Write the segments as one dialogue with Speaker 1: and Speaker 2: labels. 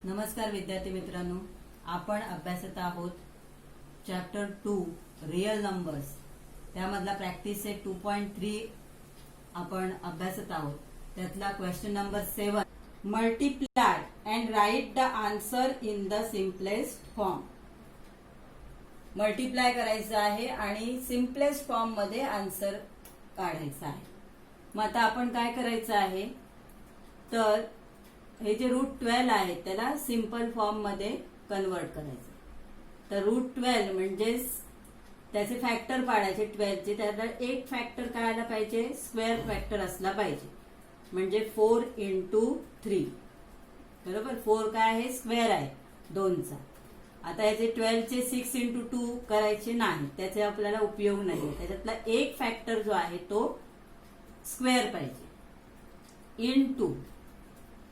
Speaker 1: नमस्कार विद्यार्थी मित्रांनो, आपण अभ्यासत आहोत चॅप्टर 2 रियल नंबर्स. त्यामधला प्रॅक्टिस सेट 2.3 आपण अभ्यासत आहोत. त्यातला question number 7, multiply and write the answer in the simplest form. Multiply करायचं आहे आणि सिम्पलेस्ट फॉर्म मध्ये आन्सर काढायचा आहे. मग आता आपण काय करायचं आहे, तर हे जे √12 आहे त्याला सिंपल फॉर्म मध्ये कन्वर्ट करायचं. तर √12 म्हणजेच त्याचे फॅक्टर पाडायचे 12 चे. त्याला एक फॅक्टर करायला पाहिजे, स्क्वेअर फॅक्टर असला पाहिजे. म्हणजे 4 × 3 बरोबर. 4 काय आहे, स्क्वेअर आहे 2चा. आता याचे 12 चे 6 × 2 करायचे नाही, त्याचे आपल्याला उपयोग नाही. त्याच्यातला एक फॅक्टर जो आहे तो स्क्वेअर पाहिजे. इंटू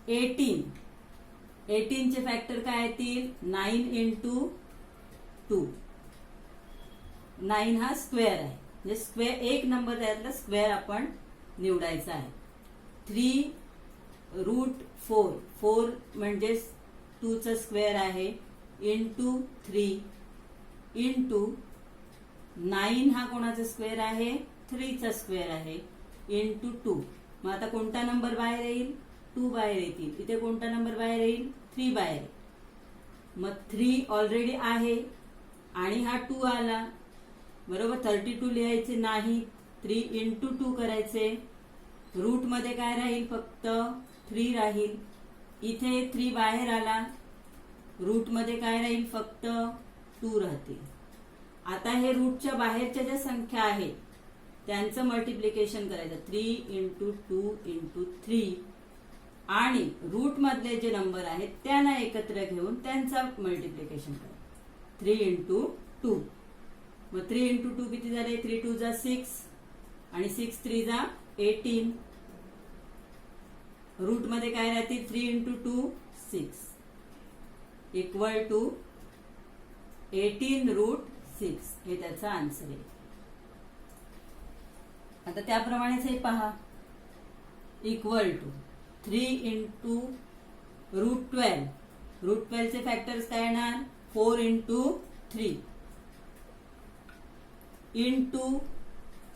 Speaker 1: 18 चे फॅक्टर काय येतील, 9 × 2. 9 हा स्क्वेअर आहे, म्हणजे स्क्वेअर एक नंबर त्यातला स्क्वेअर आपण निवडायचा आहे. 3 √4, 4 म्हणजे 2 चा स्क्वेअर आहे, इंटू 3 इंटू 9 हा कोणाचा स्क्वेअर आहे, 3 चा स्क्वेअर आहे, इंटू 2. मग आता कोणता नंबर बाहेर येईल, 2 बाहेर येतील. इथे कोणता नंबर बाहेर येईल, 3 बाहेर. मग 3 ऑलरेडी आहे आणि हा 2 आला बरोबर. 32 लिहायचे नाही, 3 × 2 करायचे. रूट मध्ये काय राहील, फक्त 3 राहील. इथे 3 बाहेर आला, रूट मध्ये काय राहील, फक्त 2 राहतील. आता हे रूटच्या बाहेरच्या ज्या संख्या आहेत त्यांचं मल्टिप्लिकेशन करायचं. 3 × 2 × 3 आणि रूट मधले जे नंबर आहेत त्यांना एकत्र घेऊन त्यांचा मल्टिप्लिकेशन करा. 3 × 2. मग 3 × 2 किती झाले, 3 × 2 = 6 आणि 6 × 3 = 18. रूट मध्ये काय राहतील, 3 × 2 6 इक्वल टू 18 √6. हे त्याचा आन्सर आहे. आता त्याप्रमाणेच हे पहा, इक्वल टू 3 × √12. √12 चे फॅक्टर्स काय येणार, 4 × 3 इंटू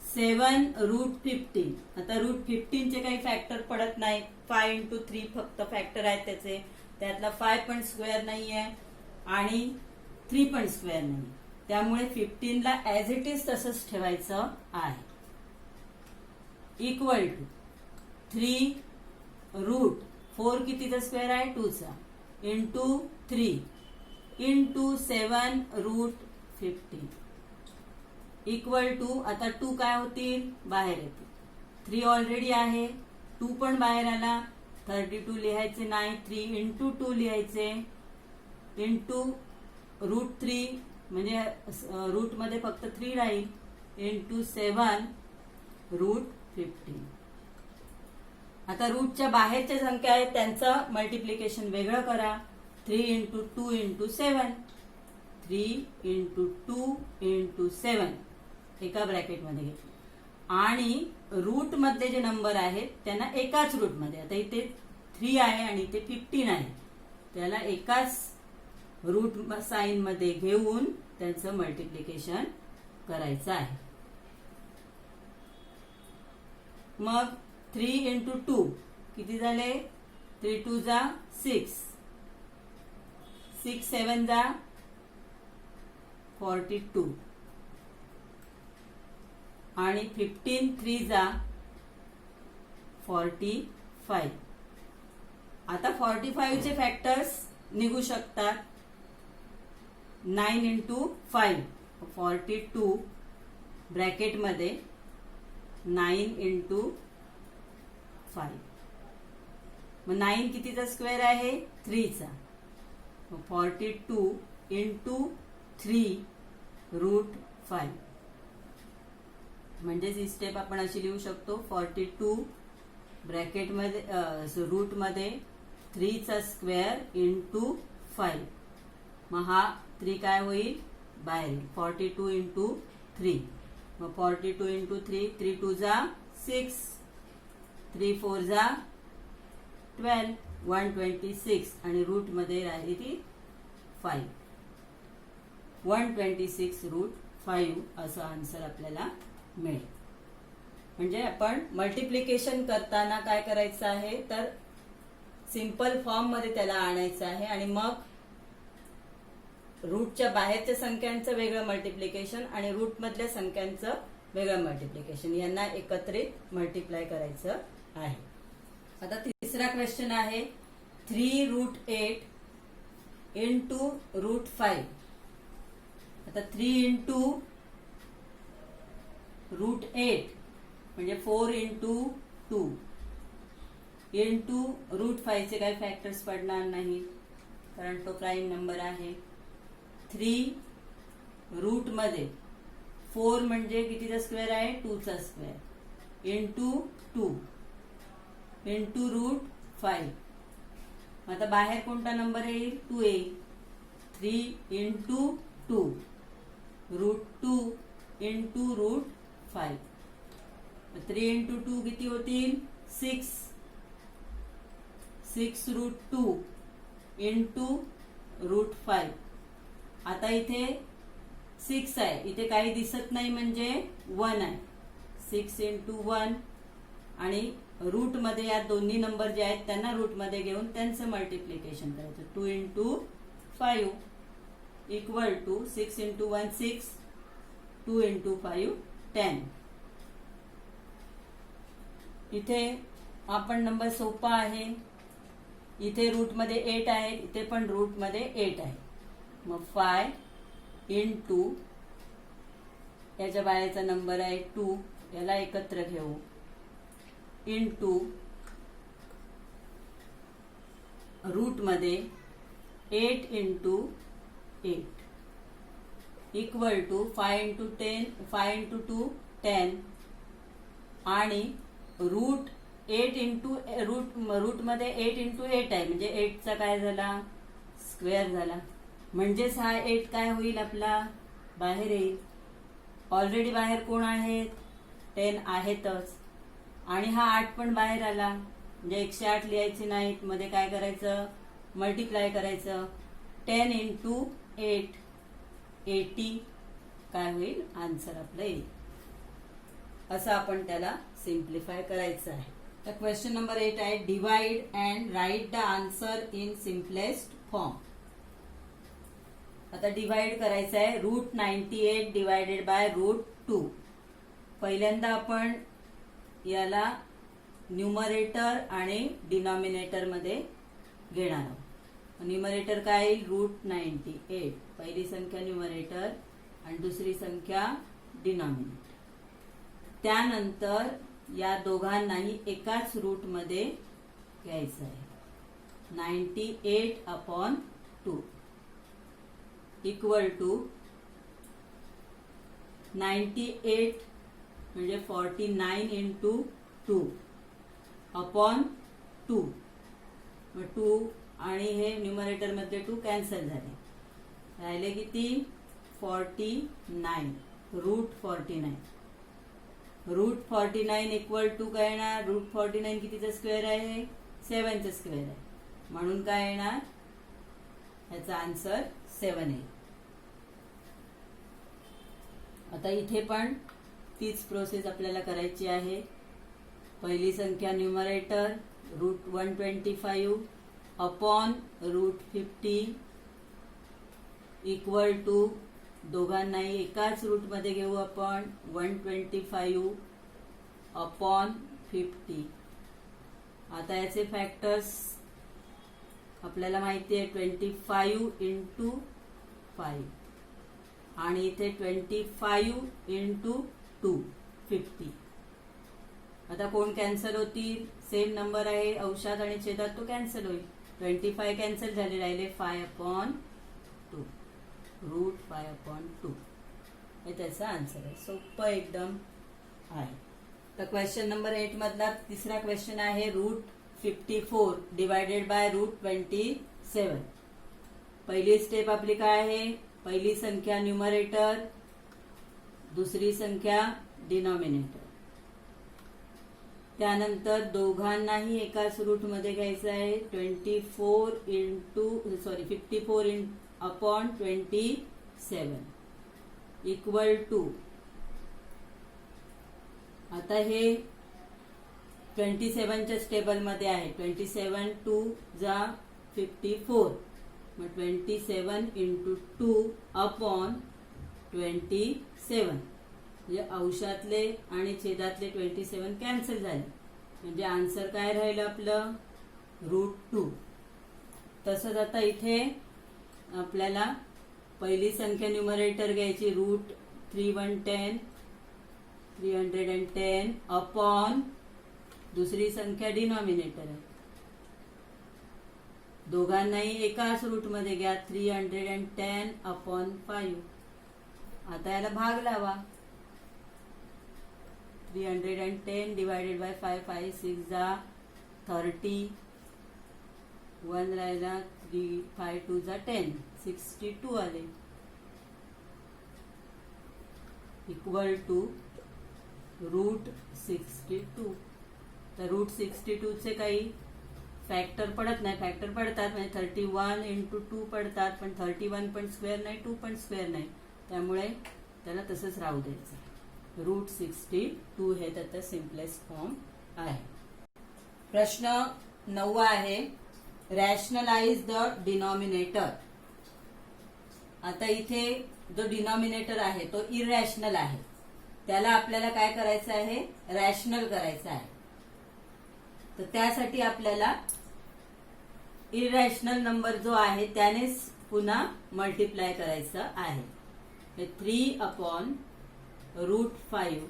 Speaker 1: 7 √15. आता √15 चे काही फॅक्टर पडत नाही. 5 × 3 फक्त फॅक्टर आहेत त्याचे. त्यातला 5 पण स्क्वेअर नाहीये आणि 3 पण स्क्वेअर नाही. त्यामुळे 15 ला ऍज इट इज तसंच ठेवायचं आहे. इक्वल टू 3 √4 कितीचा स्क्वेअर आहे, 2 चा, इंटू 3 इंटू 7 √15 इक्वल टू. आता 2 काय होतील, बाहेर येतील. 3 ऑलरेडी आहे, 2 पण बाहेर आला. 32 लिहायचे नाही, 3 × 2 लिहायचे, इंटू √3 म्हणजे रूट मध्ये फक्त 3 राहील, इंटू 7 √15. आता रूटच्या बाहेरच्या संख्या आहेत त्यांचं मल्टिप्लिकेशन वेगळं करा. 3 × 2 × 7, 3 × 2 × 7 एका ब्रॅकेटमध्ये घेतलं. आणि रूट मधले जे नंबर आहेत त्यांना एकाच रूट मध्ये, आता इथे 3 आहे आणि इथे 15 आहे, त्याला एकाच रूट साइन मध्ये घेऊन त्यांचं मल्टिप्लिकेशन करायचं आहे. मग 3 × 2 किती झाले, 3 × 2 = 6, 6 × 7 = 42 आणि 15 × 3 = 45. आता 45 चे फॅक्टर्स निघू शकतात. 9 × 5 42 ब्रॅकेट मध्ये 9 × 5. मग 9 कितीचा स्क्वेअर आहे, 3 चा. 42 × 3 √5. म्हणजेच ही स्टेप आपण अशी लिहू शकतो, 42 ब्रॅकेट मध्ये रूट मध्ये 3 चा स्क्वेअर इंटू 5. मग हा 3 काय होईल, बाहेर 42 × 3. मग 42 × 3, 3 × 2 = 6, 3 × 4 = 12 126 आणि रूट मध्ये राहिली ती 5. 126 रूट 5 असं आन्सर आपल्याला मिळेल. म्हणजे आपण मल्टिप्लिकेशन करताना काय करायचं आहे तर सिंपल फॉर्म मध्ये त्याला आणायचं आहे आणि मग रूटच्या बाहेरच्या संख्यांचं वेगळं मल्टिप्लिकेशन आणि रूट मधल्या संख्यांचं वेगळं मल्टिप्लिकेशन यांना एकत्रित मल्टिप्लाय करायचं आहे. आता तिसरा क्वेश्चन आहे 3 रूट 8 इंटू रूट 5. आता 3 इंटू रूट 8 म्हणजे 4 इंटू 2 इंटू रूट 5 चे काही फॅक्टर्स पडणार नाही कारण तो प्राईम नंबर आहे. 3 रूट मध्ये 4 म्हणजे कितीचा स्क्वेअर आहे 2 चा स्क्वेअर इंटू 2 इंटू रूट 5. आता बाहेर कोणता नंबर येईल 2 येईल. 3 into 2 root 2 into root 5. 3 into 2 किती होतील 6. 6 रूट 2 इंटू रूट 5. आता इथे 6 आहे इथे काही दिसत नाही म्हणजे 1 आहे. 6 इंटू 1 आणि रूट मध्ये या दोन्ही नंबर जे आहेत त्यांना रूट मध्ये घेऊन त्यांचं मल्टिप्लिकेशन करायचं. 2 into 5 equal to 6 into 1 6 2 into 5 10. इथे आपण नंबर सोपा आहे. इथे रूट मध्ये 8 आहे इथे पण रूट मध्ये 8 आहे. मग 5 इंटू याच्या बाहेरचा नंबर आहे 2 याला एकत्र घेऊ इंटू रूट मध्ये 8 into 8 equal to 5 into 10 5 into 2 10 आणि रूट 8 इंटू रूट मध्ये 8 इंटू 8 आहे म्हणजे 8 चा काय झाला स्क्वेअर झाला. म्हणजेच हा 8 काय होईल आपला बाहेर येईल. ऑलरेडी बाहेर कोण आहेत 10 आहेतच आणि हा 8 पण बाहेर आला म्हणजे 108 लिहायची नाहीत. मध्ये काय करायचं मल्टिप्लाय करायचं. 10 इंटू 8 80 काय होईल आन्सर आपलं येईल. असं आपण त्याला सिम्प्लिफाय करायचं आहे. तर क्वेश्चन नंबर 8 आहे divide and write the answer in simplest form. आता डिवाइड करायचं आहे. Root 98 divided by root 2. पहिल्यांदा आपण याला न्यूमरेटर आणि डिनॉमिनेटर मध्ये घेणार आहोत. न्यूमरेटर काय येईल रूट 98 पहिली संख्या न्यूमरेटर आणि दुसरी संख्या डिनॉमिनेटर. त्यानंतर या दोघांनाही एकाच रूट मध्ये घ्यायचं आहे. 98/2 इक्वल टू 98 म्हणजे 49 इंटू 2 अपॉन 2. मग 2 आणि हे न्यूमरेटर मध्ये 2 कॅन्सल झाले. राहिले किती 49 रूट 49. रूट 49 इक्वल टू काय येणार रूट 49 कितीचा स्क्वेअर आहे 7 चा स्क्वेअर आहे म्हणून काय येणार याचा आन्सर 7 येईल. आता इथे पण तीच प्रोसेस आपल्याला करायची आहे. पहिली संख्या numerator root 125 upon root 50 equal to दोघांनाही एकाच रूट मध्ये घेऊ आपण 125 अपॉन 50. आता याचे फॅक्टर्स आपल्याला माहिती आहे 25 इंटू 5 आणि इथे 25 इंटू 2 50. आता कोण कॅन्सल होतील सेम नंबर आहे अंशात आणि छेदात तो कॅन्सल होईल. 25 कॅन्सल झाले राहिले 5/2 रूट 5/2 हे त्याचा आन्सर आहे. सोपं एकदम आहे. तर क्वेश्चन नंबर 8 मधला तिसरा क्वेश्चन आहे रूट 54 डिवायडेड बाय रूट 27. पहिली स्टेप आपली काय आहे पहिली संख्या न्यूमरेटर दुसरी संख्या डिनॉमिनेटर. त्यानंतर दोघांनाही एकाच रूट मध्ये घ्यायचं आहे. 54 अपॉन 27 इक्वल टू, आता हे 27च्या टेबल मध्ये आहे. 27 2 जा 54, मग 27 इंटू 2 अपॉन 27, म्हणजे अंशातले आणि छेदातले 27 कॅन्सल झाले, म्हणजे आन्सर काय राहिलं आपलं √2. तसंच आता इथे आपल्याला पहिली संख्या न्यूमरेटर घ्यायची √310 अपॉन दुसरी संख्या डिनॉमिनेटर आहे. दोघांनाही एकाच रूट मध्ये घ्या. 310 अपॉन 5. आता याला भाग लावा. 310 डिवायडेड बाय 5, 5 6 जा 30, 1 राहिला, 3 5 2 जा 10, 62 आले इक्वल टू √62. तर √62 चे काही फॅक्टर पडत नाही. फॅक्टर पडतात म्हणजे 31 इंटू 2 पडतात, पण 31 पण स्क्वेअर नाही, 2 पण स्क्वेअर नाही, त्यामुळे त्याला तसंच राहू द्यायचं. √62 हे त्याचा सिम्पलेस्ट फॉर्म आहे. प्रश्न 9 आहे, रॅशनलाइज द डिनॉमिनेटर. आता इथे जो डिनॉमिनेटर आहे तो इरॅशनल आहे, त्याला आपल्याला काय करायचं आहे, रॅशनल करायचं आहे. तर त्यासाठी आपल्याला इरॅशनल नंबर जो आहे त्यानेच पुन्हा मल्टिप्लाय करायचं आहे. 3 अपॉन √5.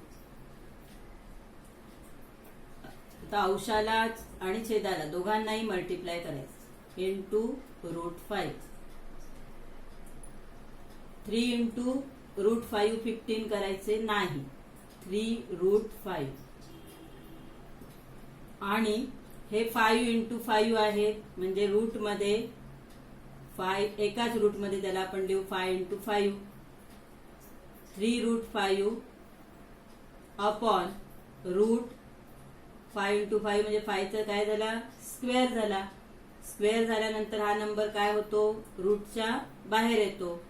Speaker 1: आता अंशाला आणि छेदाला दोघांनाही मल्टिप्लाय करायचं इंटू √5. 3 इंटू √5 15 करायचे नाही, 3√5. आणि हे 5 इंटू 5 आहे, म्हणजे रूट मध्ये 5 एकाच रूट मध्ये त्याला आपण लिहू 5 इंटू 5, 3√5 अपॉन √5 इंटू 5 म्हणजे 5चा काय झाला, स्क्वेअर झाला. स्क्वेअर झाल्यानंतर हा नंबर काय होतो, रूटच्या बाहेर येतो.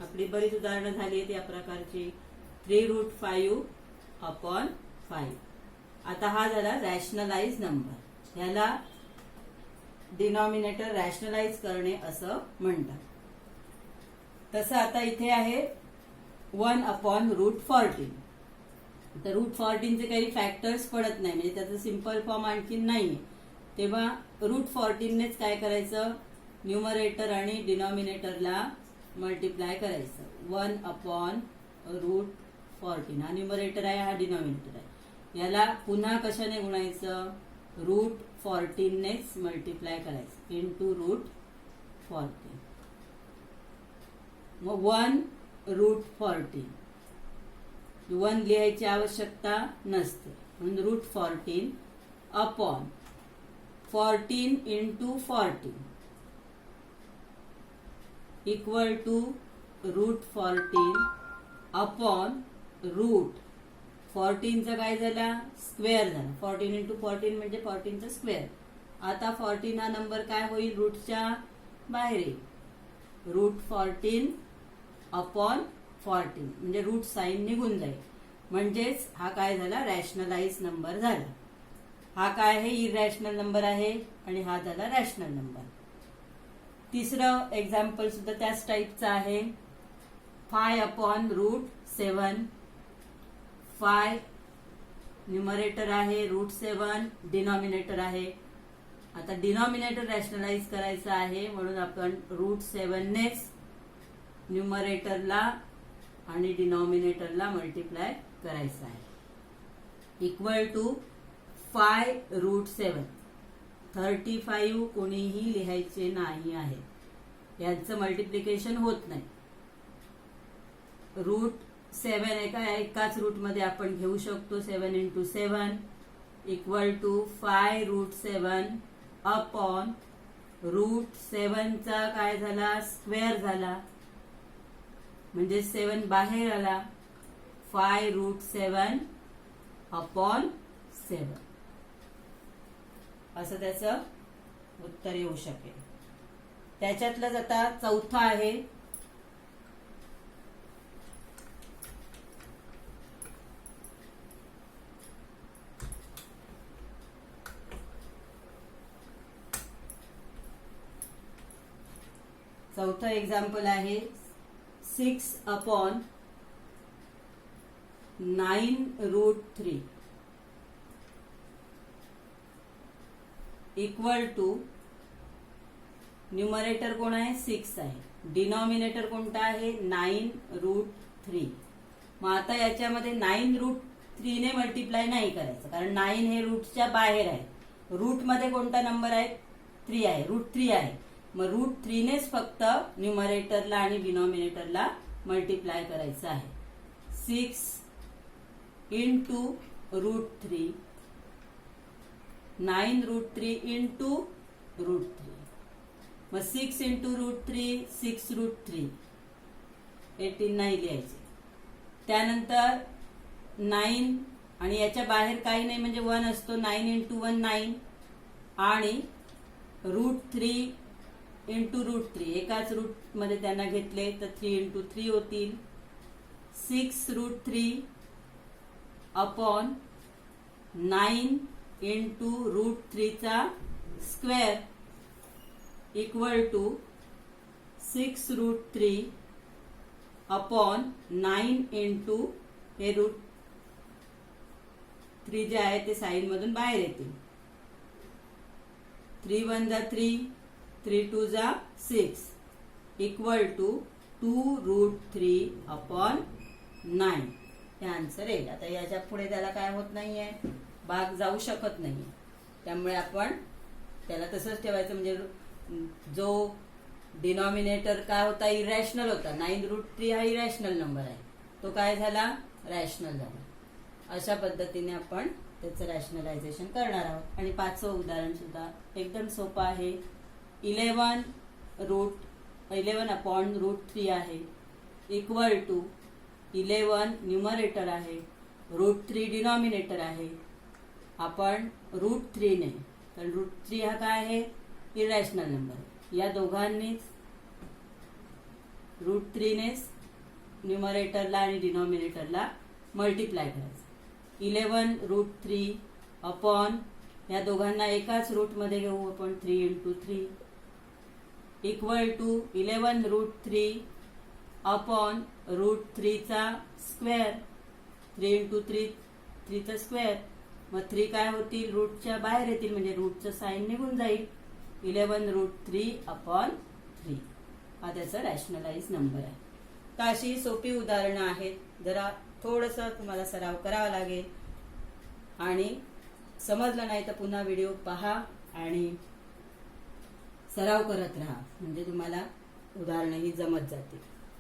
Speaker 1: आपली बरीच उदाहरणं झाली आहेत या प्रकारची. 3√5 अपॉन 5. आता हा झाला रॅशनलाइज नंबर. ह्याला डिनॉमिनेटर रॅशनलाइज करणे असं म्हणतात. तसं आता इथे आहे 1 अपॉन √14. तर √14 चे काही फॅक्टर्स पडत नाही, म्हणजे त्याचं सिंपल फॉर्म आणखीन नाहीये. तेव्हा √14 नेच काय करायचं, न्यूमरेटर आणि डिनॉमिनेटरला मल्टिप्लाय करायचं. 1 अपॉन √14 हा न्यूमरेटर आहे, हा डिनॉमिनेटर आहे. याला पुन्हा कशाने गुणायचं, √14 नेच मल्टिप्लाय करायचं इंटू √14. मग 1 √14, 1 लिहायची आवश्यकता नसते, म्हणून √14 upon 14 into 14 equal to √14 upon √14चा काय झाला, स्क्वेअर झाला. 14 इंटू 14 म्हणजे 14चा स्क्वेअर. आता 14 हा नंबर काय होईल, रूटच्या बाहेर येईल. √14 अपॉन 14 म्हणजे रूट साइन निघून जाईल, म्हणजेच हा काय झाला, रॅशनलाइज नंबर झाला. हा काय आहे, इरॅशनल नंबर आहे, आणि हा झाला रॅशनल नंबर. तिसरं एक्झाम्पल सुद्धा त्याच टाईपचं आहे. 5 अपॉन √7. 5 न्यूमरेटर आहे, √7 डिनॉमिनेटर आहे. आता डिनॉमिनेटर रॅशनलाइज करायचं आहे, म्हणून आपण √7 नेच न्यूमरेटरला आणि डिनॉमिनेटरला मल्टिप्लाय करायचं आहे. Equal to 5√7. 35 कोणीही लिहायचे नाही आहे, यांचं मल्टिप्लिकेशन होत नाही. √7 एकाच रूट मध्ये आपण घेऊ शकतो. 7 इंटू 7 इक्वल टू 5√7 अपॉन √7चा काय झाला, स्क्वेअर झाला, म्हणजे 7 बाहेर आला. 5√7 अपॉन 7. असं त्याचं उत्तर येऊ शकेल. त्याच्यातलंच आता चौथं आहे चौथं एक्झाम्पल आहे 6/9√3 इक्वल टू न्यूमरेटर कोण आहे 6 आहे, डिनॉमिनेटर कोणता आहे 9√3. मग आता याच्यामध्ये 9√3 ने मल्टिप्लाय नाही करायचं, कारण 9 हे रूटच्या बाहेर आहे. रूट मध्ये कोणता नंबर आहे 3 आहे, √3 आहे. मग √3 नेच फक्त न्यूमरेटरला आणि डिनॉमिनेटरला मल्टिप्लाय करायचं आहे. 6 इंटू √3, 9√3 इंटू √3. मग 6 इंटू √3 6√3 18 नाही लिहायचे. त्यानंतर 9 आणि याच्या बाहेर काही नाही म्हणजे 1 असतो. 9 इंटू 1 9 आणि √3 इंटू √3 एकाच रूट मध्ये त्यांना घेतले तर 3 इंटू 3 होतील. 6√3 अपॉन 9 इंटू √3 चा square equal to 6√3 upon 9 into हे √3 जे आहे ते साईड मधून बाहेर येतील. 3 1 जा 3, 3 2 जा 6 इक्वल टू 2√3 अपॉन 9. हे आन्सर येईल. आता याच्या पुढे त्याला काय होत नाहीये, भाग जाऊ शकत नाही. त्यामुळे आपण त्याला तसंच ठेवायचं. म्हणजे जो डिनॉमिनेटर काय होता इरॅशनल होता, 9√3 हा इरॅशनल नंबर आहे, तो काय झाला रॅशनल झाला. अशा पद्धतीने आपण त्याचं रॅशनलायझेशन करणार आहोत. आणि 5वं उदाहरण सुद्धा एकदम सोपं आहे. 11 अपॉन √3 आहे इक्वल टू 11 न्यूमरेटर आहे, √3 डिनॉमिनेटर आहे. आपण √3 ने, कारण √3 हा काय आहे इरॅशनल नंबर, या दोघांनीच √3 नेच न्यूमरेटरला आणि डिनॉमिनेटरला मल्टिप्लाय करायचं. 11√3 अपॉन या दोघांना एकाच रूट मध्ये घेऊ आपण 3 इंटू 3 इक्वल टू 11√3 अपॉन √3 चा स्क्वेअर. 3 इंटू 3 चा स्क्वेअर. मग 3 काय होतील रूटच्या बाहेर येतील म्हणजे रूटचं साईन निघून जाईल. 11√3 अपॉन 3 हा त्याचा रॅशनलाइज नंबर आहे. तर अशी सोपी उदाहरणं आहेत. जरा थोडंसं तुम्हाला सराव करावा लागेल आणि समजलं नाही तर पुन्हा व्हिडिओ पहा आणि सराव करत राहा, म्हणजे तुम्हाला उदाहरणंही जमत जातील.